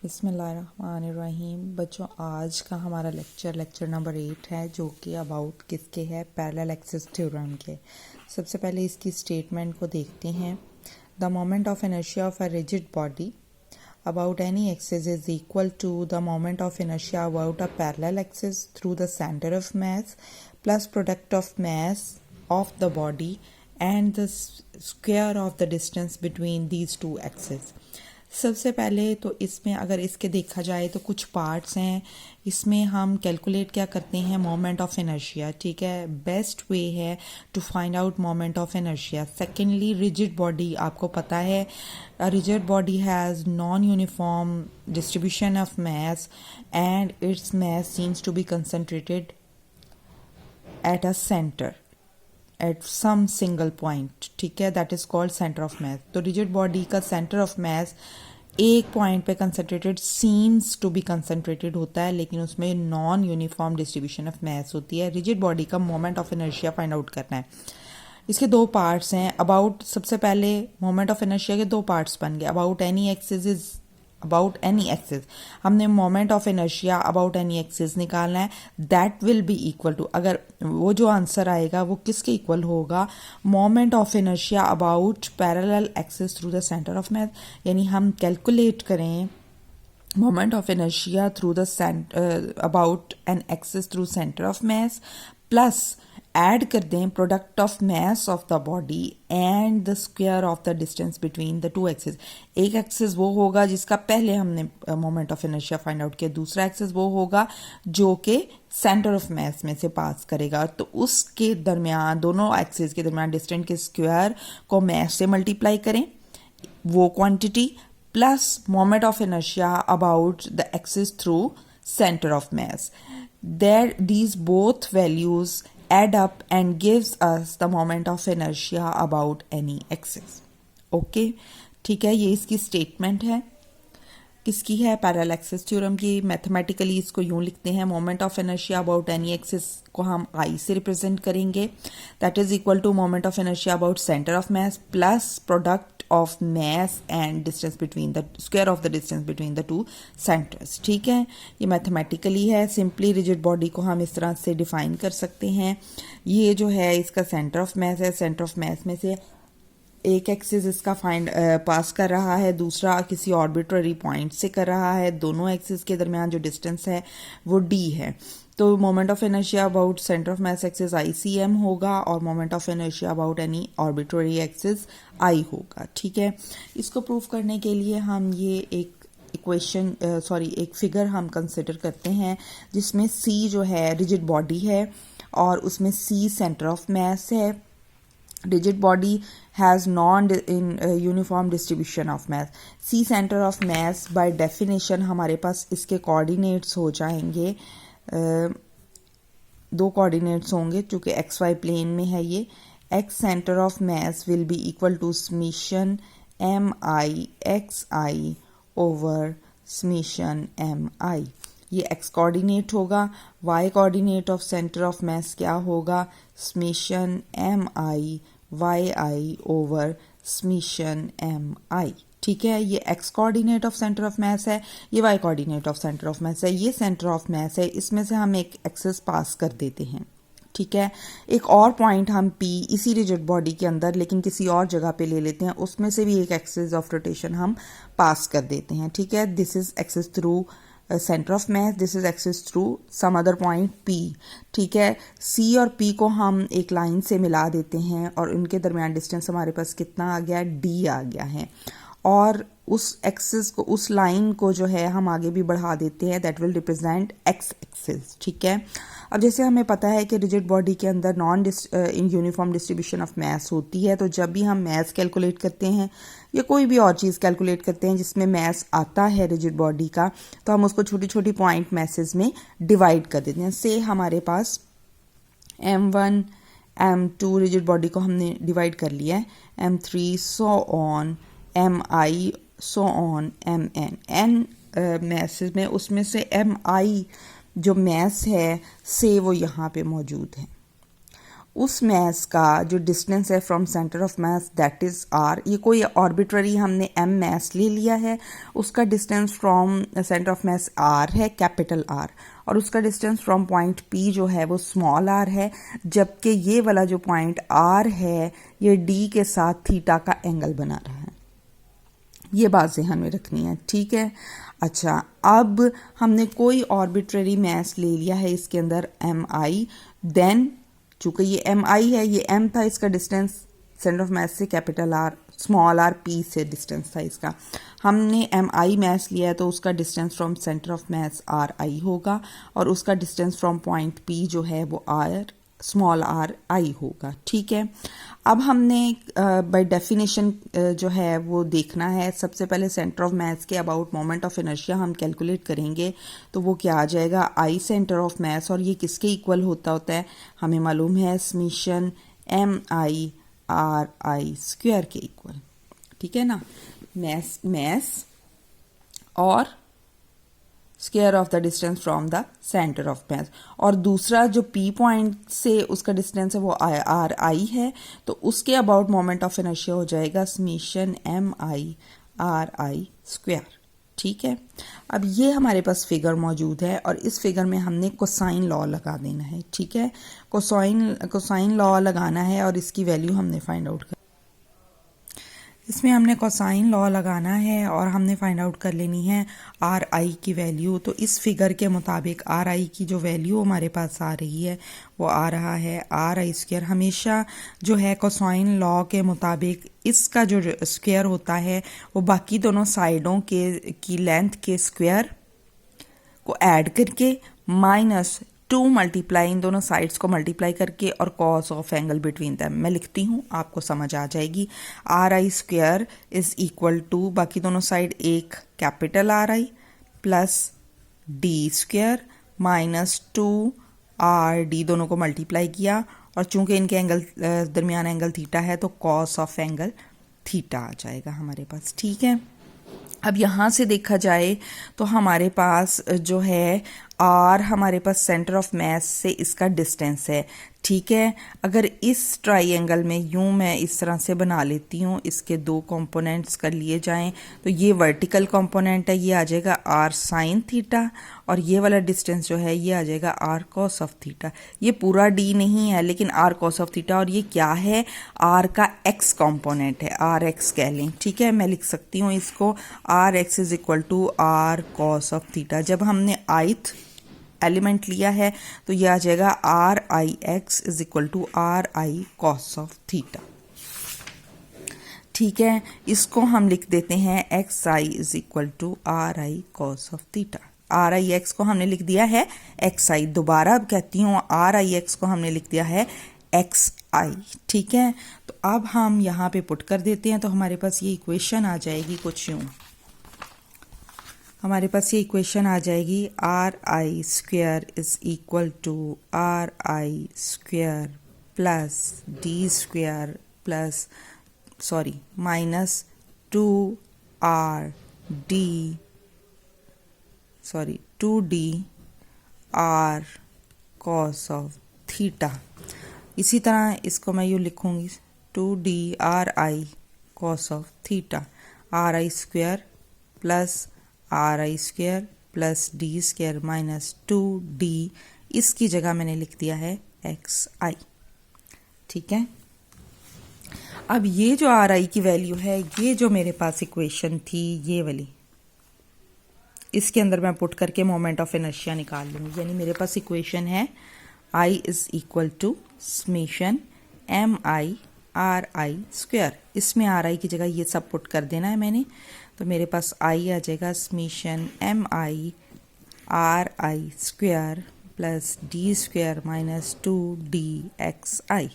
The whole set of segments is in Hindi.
बिस्मिल्लाहिर्रहमानिर्रहीम। बच्चों, आज का हमारा लेक्चर नंबर 8 है, जो कि अबाउट किसके है, पैरेलल एक्सिस थ्योरम के। सबसे पहले इसकी स्टेटमेंट को देखते हैं। The moment of inertia of a rigid body about any axis is equal to the moment of inertia about a parallel axis through the center of mass plus product of mass of the body and the square of the distance between these two axes। सबसे पहले तो इसमें अगर इसके देखा जाए तो कुछ पार्ट्स हैं। इसमें हम कैलकुलेट क्या करते हैं, मोमेंट ऑफ इनर्शिया। ठीक है, बेस्ट वे है to find out moment of inertia. Secondly, rigid body, आपको पता है rigid body has non uniform distribution of mass and its mass seems to be concentrated at a centre at some single point. ठीक है, that is called centre of mass. तो रिजिड बॉडी का सेंटर ऑफ मास एक पॉइंट पे concentrated seems to be concentrated होता है, लेकिन उसमें नॉन यूनिफॉर्म डिस्ट्रीब्यूशन ऑफ मास होती है। रिजिड बॉडी का moment of inertia find out करना है। इसके दो पार्ट्स हैं। अबाउट, सबसे पहले मोमेंट ऑफ इनर्शिया के दो पार्ट्स बन गए। About any axis is about any axis, हमने moment of inertia about any axis निकालना है। That will be equal to, अगर वो जो आंसर आएगा वो किसके इक्वल होगा, moment of inertia about parallel axis through the centre of mass. यानी हम कैलकुलेट करें moment of inertia through the about an axis through centre of mass plus add कर दें product of mass of the body and the square of the distance between the two axis. एक एक्सिस वो होगा जिसका पहले हमने moment of inertia find out किया, दूसरा एक्सिस वो होगा जो कि सेंटर ऑफ मास में से पास करेगा। तो उसके दरमियान, दोनों एक्सिस के दरमियान डिस्टेंस के स्क्वायर को मास से मल्टीप्लाई करें, वो quantity plus moment of inertia about the axis through centre of mass. There these both values add up and gives us the moment of inertia about any axis। Okay, ठीक है, ये इसकी स्टेटमेंट है। किसकी है, पैरेलल एक्सिस थ्योरम की। मैथमेटिकली इसको यूं लिखते हैं, moment of inertia about any axis को हम आई से रिप्रेजेंट करेंगे, that is equal to moment of inertia about centre of mass plus product of mass and distance between the square of the distance between the two centers। ठीक है, ये मैथमेटिकली है। सिंपली रिजिड बॉडी को हम इस तरह से डिफाइन कर सकते हैं। ये जो है इसका सेंटर ऑफ मास है, सेंटर ऑफ मास में से एक एक्सिस इसका पास कर रहा है, दूसरा किसी ऑर्बिट्ररी पॉइंट से कर रहा है। दोनों एक्सिस के दरमियान जो डिस्टेंस है वो d है। तो moment of inertia about centre of mass axis ICM होगा और moment of inertia about any arbitrary axis I होगा। ठीक है, इसको प्रूव करने के लिए हम ये एक फिगर हम कंसिडर करते हैं जिसमें C जो है रिजिड बॉडी है और उसमें C सेंटर ऑफ मास है। Rigid body has non uniform distribution of mass. C centre of mass by definition हमारे पास इसके कोऑर्डिनेट्स हो जाएंगे, दो कोऑर्डिनेट्स होंगे चूंकि XY प्लेन में है। ये X centre of mass will be equal to summation MI XI over summation MI। ये X कोऑर्डिनेट होगा। Y coordinate of centre of mass क्या होगा, summation MI YI over summation MI। ठीक है, ये x coordinate of centre of mass है, ये y coordinate of centre of mass है, ये सेंटर ऑफ मास है। इसमें से हम एक एक्सिस पास कर देते हैं। ठीक है, एक और पॉइंट हम P इसी रिजिड बॉडी के अंदर लेकिन किसी और जगह पे ले लेते हैं, उसमें से भी एक एक्सिस ऑफ रोटेशन हम पास कर देते हैं। ठीक है, this is axis through centre of mass, this is axis through some other point P। ठीक है, C और P को हम एक लाइन से मिला देते हैं और उनके दरमियान डिस्टेंस हमारे पास कितना आ गया, D आ गया है। और उस एक्सिस को, उस लाइन को जो है हम आगे भी बढ़ा देते हैं, that will represent x axis. ठीक है, अब जैसे हमें पता है कि रिजिड बॉडी के अंदर नॉन यूनिफॉर्म डिस्ट्रीब्यूशन ऑफ मास होती है, तो जब भी हम मास कैलकुलेट करते हैं या कोई भी और चीज़ कैलकुलेट करते हैं जिसमें मास आता है रिजिड बॉडी का, तो हम उसको छोटी छोटी पॉइंट मासेस में डिवाइड कर देते हैं। से हमारे पास M1 M2 रिजिड बॉडी को हमने डिवाइड कर लिया है, M3 so on MI so on MN। N message में उसमें से MI जो मैस है से वो यहाँ पे मौजूद है। उस मैस का जो डिस्टेंस है from centre of mass that is R, ये कोई आर्बिट्ररी हमने एम मैस ले लिया है, उसका distance from centre of mass R है, कैपिटल आर, और उसका डिस्टेंस फ्रॉम पॉइंट पी जो है वो स्मॉल आर है, जबकि ये वाला जो पॉइंट आर है ये डी के साथ थीटा का एंगल बना रहा है। ये बात ध्यान में रखनी है, ठीक है। अच्छा, अब हमने कोई आर्बिट्ररी मैस ले लिया है इसके अंदर एम आई, देन चूंकि ये एम आई है, ये एम था, इसका डिस्टेंस सेंटर ऑफ मैस से capital R, small R P से डिस्टेंस था इसका, हमने एम आई मैस लिया है तो उसका distance from centre of mass are आई होगा, और उसका डिस्टेंस फ्रॉम पॉइंट पी जो है वो आर स्मॉल आर आई होगा, ठीक है। अब हमने बाय डेफिनेशन जो है वो देखना है, सबसे पहले सेंटर ऑफ मैस के अबाउट मोमेंट ऑफ इनर्शिया हम कैलकुलेट करेंगे, तो वो क्या आ जाएगा, आई सेंटर ऑफ मैस, और ये किसके इक्वल होता है, हमें मालूम है summation m I R I square के इक्वल, ठीक है ना। मैस और square of the distance from the centre of mass, और दूसरा जो पी पॉइंट से उसका डिस्टेंस है वो आर आई है, तो उसके अबाउट मोमेंट ऑफ इनर्शिया हो जाएगा summation m I R I square, ठीक है। अब ये हमारे पास फिगर मौजूद है और इस फिगर में हमने कोसाइन लॉ लगा देना है, ठीक है। कोसाइन लॉ लगाना है और इसकी वैल्यू हमने फाइंड आउट इसमें हमने कोसाइन लॉ लगाना है और हमने फाइंड आउट कर लेनी है आर आई की वैल्यू। तो इस फिगर के मुताबिक आर आई की जो वैल्यू हमारे पास आ रही है वो आ रहा है आर आई स्क्वायर। हमेशा जो है कोसाइन लॉ के मुताबिक इसका जो स्क्वायर होता है वो बाकी दोनों साइडों की लेंथ के स्क्वायर को ऐड करके माइनस 2 मल्टीप्लाई इन दोनों साइड्स को मल्टीप्लाई करके और cos of angle between them मैं लिखती हूँ, आपको समझ आ जाएगी। R I square is equal to बाकी दोनों साइड एक capital R i plus D square minus 2 r d, दोनों को मल्टीप्लाई किया और चूंकि इनके एंगल दरमियान एंगल थीटा है तो कॉस ऑफ एंगल थीटा आ जाएगा हमारे पास, ठीक है। अब यहाँ से देखा जाए तो हमारे पास जो है आर हमारे पास सेंटर ऑफ मैस से इसका डिस्टेंस है, ठीक है। अगर इस ट्राइंगल में यूं मैं इस तरह से बना लेती हूँ, इसके दो कंपोनेंट्स कर लिए जाएं तो ये वर्टिकल कंपोनेंट है, ये आ जाएगा आर साइन थीटा और ये वाला डिस्टेंस जो है ये आ जाएगा आर कॉस ऑफ थीटा। ये पूरा डी नहीं है लेकिन आर कॉस ऑफ थीटा, और ये क्या है, आर का एक्स कंपोनेंट है, आर एक्स कह लें, ठीक है। मैं लिख सकती हूँ इसको r x is equal to r cos of theta. जब हमने आइथ एलिमेंट लिया है तो यह आ जाएगा r i x is equal to r i cos of theta, ठीक है। इसको हम लिख देते हैं x i is equal to r i cos of theta. R i x को हमने लिख दिया है एक्स आई, दोबारा कहती हूँ आर आई एक्स को हमने लिख दिया है एक्स आई, ठीक है। तो अब हम यहाँ पे पुट कर देते हैं तो हमारे पास ये इक्वेशन आ जाएगी कुछ यूँ, हमारे पास ये इक्वेशन आ जाएगी r I square is equal to r I square plus D square plus minus 2d r cos of theta. इसी तरह इसको मैं यूँ लिखूंगी 2d r i cos of theta, r I square plus r I square plus D square minus 2d, इसकी जगह मैंने लिख दिया है एक्स आई, ठीक है। अब ये जो आर आई की वैल्यू है, ये जो मेरे पास इक्वेशन थी ये वाली, इसके अंदर मैं पुट करके मोमेंट ऑफ इनर्शिया निकाल लूँगी। यानी मेरे पास इक्वेशन है I is equal to summation M I R I square. इसमें आर आई की जगह ये सब पुट कर देना है मैंने, तो मेरे पास आई आ जाएगा summation M I R I square plus D square minus 2d X I,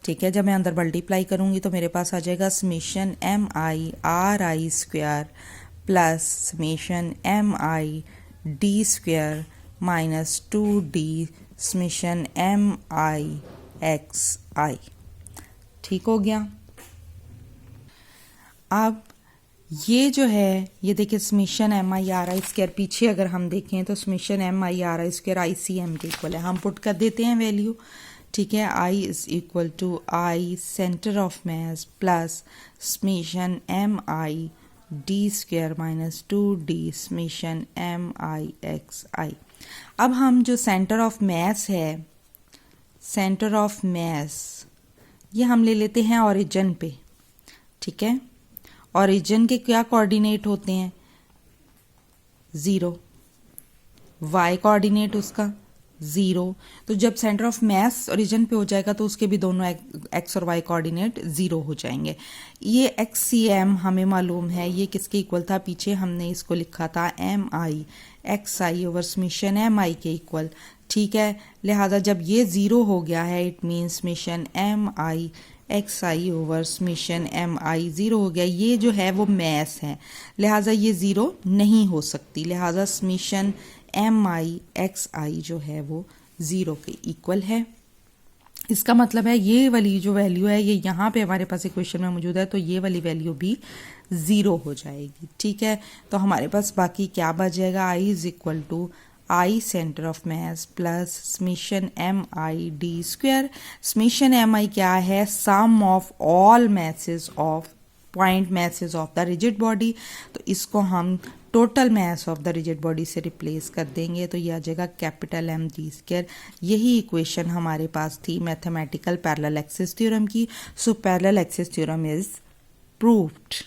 ठीक है। जब मैं अंदर मल्टीप्लाई करूँगी तो मेरे पास आ जाएगा summation M I R I square plus summation M I D square minus 2d summation M I X I, ठीक हो गया। अब ये जो है ये देखिए summation M I R I square, पीछे अगर हम देखें तो summation M I R I square I C M के इक्वल है, हम पुट कर देते हैं वैल्यू, ठीक है। I is equal to I centre of mass plus summation M I D square minus 2d summation M I X I. अब हम जो सेंटर ऑफ मास है, सेंटर ऑफ मास ये हम ले लेते हैं ओरिजिन पे। ठीक है, ओरिजिन के क्या कोऑर्डिनेट होते हैं? 0। y कोऑर्डिनेट उसका 0। तो जब सेंटर ऑफ मास ओरिजिन पे हो जाएगा तो उसके भी दोनों x और y कोऑर्डिनेट 0 हो जाएंगे। ये XCM हमें मालूम है, ये किसके इक्वल था? पीछे हमने इसको लिखा था MI XI over summation MI के इक्वल। ठीक है, लिहाजा जब ये 0 हो गया है it means summation MI XI over summation MI 0 हो गया। ये जो है वो मास है, लिहाजा ये 0 नहीं हो सकती, लिहाजा समेशन MI XI जो है वो 0 के इक्वल है। इसका मतलब है ये वाली जो वैल्यू है ये यहाँ पे हमारे पास इक्वेशन में मौजूद है, तो ये वाली वैल्यू भी 0 हो जाएगी। ठीक है, तो हमारे पास बाकी क्या बच जाएगा? I is equal to I centre of mass plus summation M I D square. Summation M I क्या है? Sum of all masses of point masses of the rigid body. तो इसको हम total mass of the rigid body से रिप्लेस कर देंगे, तो ये आ जाएगा कैपिटल एम डी स्क्वायर। यही इक्वेशन हमारे पास थी मैथमेटिकल पैरेलल एक्सिस थ्योरम की। So parallel axis theorem is proved.